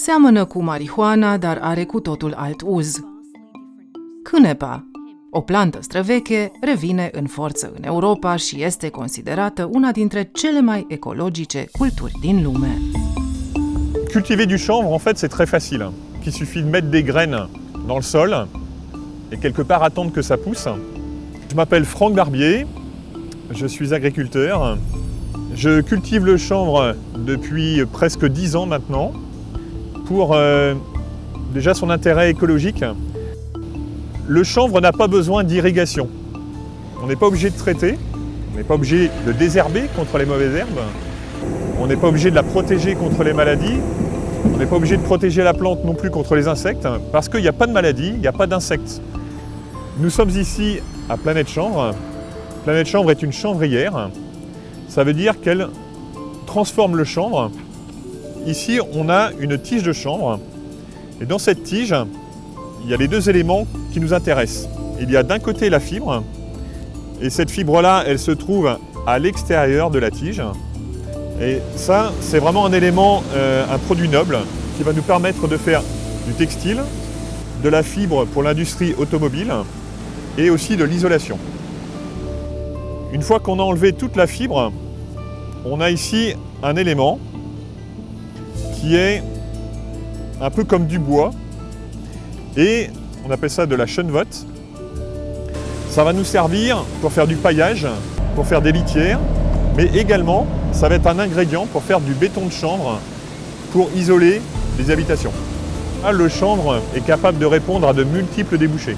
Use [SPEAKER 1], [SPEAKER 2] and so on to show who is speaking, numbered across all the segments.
[SPEAKER 1] Seamănă cu marihuana, dar are cu totul alt uz. Cânepa, o plantă străveche, revine în forță în Europa și este considerată una dintre cele mai ecologice culturi din lume.
[SPEAKER 2] Cultiver du chanvre, en fait, c'est très facile. Il suffit de mettre des graines dans le sol et quelque part attendre que ça pousse. Je m'appelle Franck Barbier, je suis agriculteur. Je cultive le chanvre depuis presque 10 ans maintenant pour déjà son intérêt écologique. Le chanvre n'a pas besoin d'irrigation. On n'est pas obligé de traiter, on n'est pas obligé de désherber contre les mauvaises herbes, on n'est pas obligé de la protéger contre les maladies, on n'est pas obligé de protéger la plante non plus contre les insectes parce qu'il n'y a pas de maladies, il n'y a pas d'insectes. Nous sommes ici à Planète Chanvre. Planète Chanvre est une chanvrière. Ça veut dire qu'elle transforme le chanvre. Ici, on a une tige de chanvre. Et dans cette tige, il y a les deux éléments qui nous intéressent. Il y a d'un côté la fibre. Et cette fibre-là, elle se trouve à l'extérieur de la tige. Et ça, c'est vraiment un élément, un produit noble qui va nous permettre de faire du textile, de la fibre pour l'industrie automobile et aussi de l'isolation. Une fois qu'on a enlevé toute la fibre, on a ici un élément qui est un peu comme du bois et on appelle ça de la chènevotte. Ça va nous servir pour faire du paillage, pour faire des litières, mais également ça va être un ingrédient pour faire du béton de chanvre pour isoler les habitations. Là, le chanvre est capable de répondre à de multiples débouchés.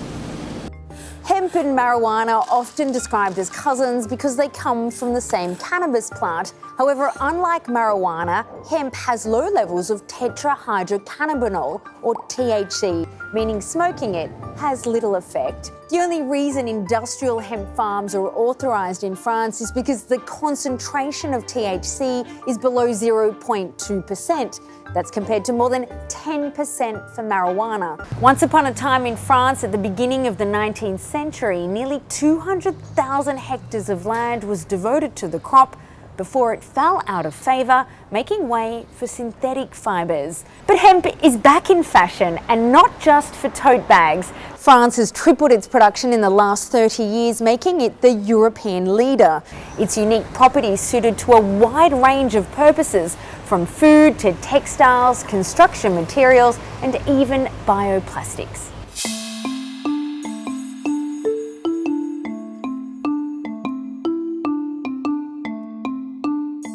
[SPEAKER 3] Hemp and marijuana are often described as cousins because they come from the same cannabis plant. However, unlike marijuana, hemp has low levels of tetrahydrocannabinol, or THC, meaning smoking it has little effect. The only reason industrial hemp farms are authorised in France is because the concentration of THC is below 0.2%. That's compared to more than 10% for marijuana. Once upon a time in France, at the beginning of the 19th century, nearly 200,000 hectares of land was devoted to the crop before it fell out of favour, making way for synthetic fibres. But hemp is back in fashion, and not just for tote bags. France has tripled its production in the last 30 years, making it the European leader. Its unique properties suited to a wide range of purposes, from food to textiles, construction materials, and even bioplastics.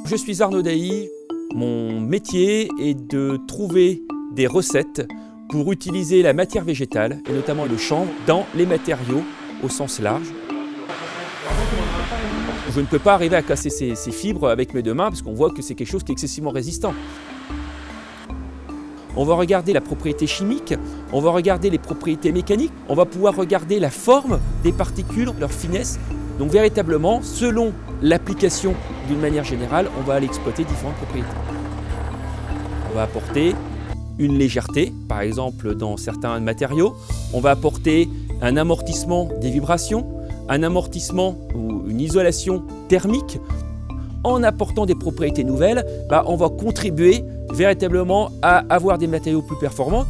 [SPEAKER 4] Je suis Arnaud Dailly. Mon métier est de trouver des recettes pour utiliser la matière végétale, et notamment le chanvre, dans les matériaux au sens large. Je ne peux pas arriver à casser ces fibres avec mes deux mains parce qu'on voit que c'est quelque chose qui est excessivement résistant. On va regarder la propriété chimique, on va regarder les propriétés mécaniques, on va pouvoir regarder la forme des particules, leur finesse. Donc véritablement, selon l'application d'une manière générale, on va aller exploiter différentes propriétés. On va apporter une légèreté, par exemple dans certains matériaux. On va apporter un amortissement des vibrations, un amortissement ou une isolation thermique. En apportant des propriétés nouvelles, on va contribuer véritablement à avoir des matériaux plus performants.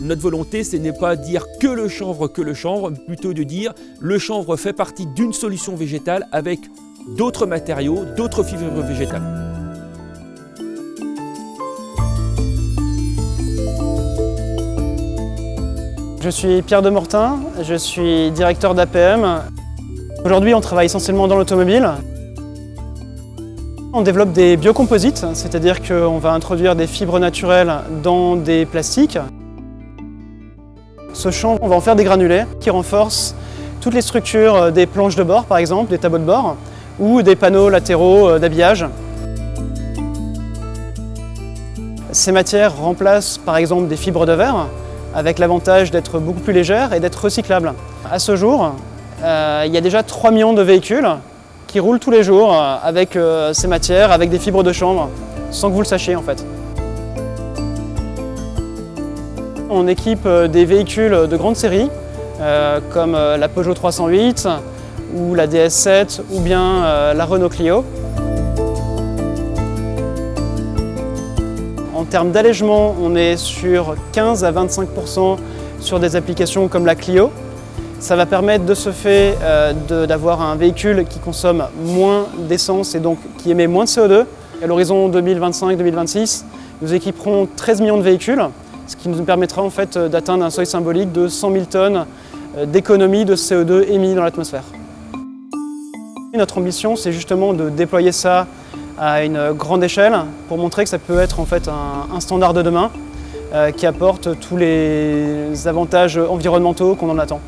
[SPEAKER 4] Notre volonté, ce n'est pas dire que le chanvre, mais plutôt de dire le chanvre fait partie d'une solution végétale avec d'autres matériaux, d'autres fibres végétales.
[SPEAKER 5] Je suis Pierre Demortin, je suis directeur d'APM. Aujourd'hui, on travaille essentiellement dans l'automobile. On développe des biocomposites, c'est-à-dire qu'on va introduire des fibres naturelles dans des plastiques. Ce chanvre, on va en faire des granulés qui renforcent toutes les structures des planches de bord, par exemple, des tableaux de bord, ou des panneaux latéraux d'habillage. Ces matières remplacent par exemple des fibres de verre, avec l'avantage d'être beaucoup plus légères et d'être recyclables. À ce jour, il y a déjà 3 millions de véhicules qui roulent tous les jours avec ces matières, avec des fibres de chanvre, sans que vous le sachiez en fait. On équipe des véhicules de grande série, comme la Peugeot 308, ou la DS7, ou bien la Renault Clio. En termes d'allègement, on est sur 15 à 25% sur des applications comme la Clio. Ça va permettre de ce fait d'avoir un véhicule qui consomme moins d'essence et donc qui émet moins de CO2. À l'horizon 2025-2026, nous équiperons 13 millions de véhicules, ce qui nous permettra en fait d'atteindre un seuil symbolique de 100 000 tonnes d'économie de CO2 émis dans l'atmosphère. Notre ambition, c'est justement de déployer ça à une grande échelle pour montrer que ça peut être en fait un standard de demain qui apporte tous les avantages environnementaux qu'on en attend.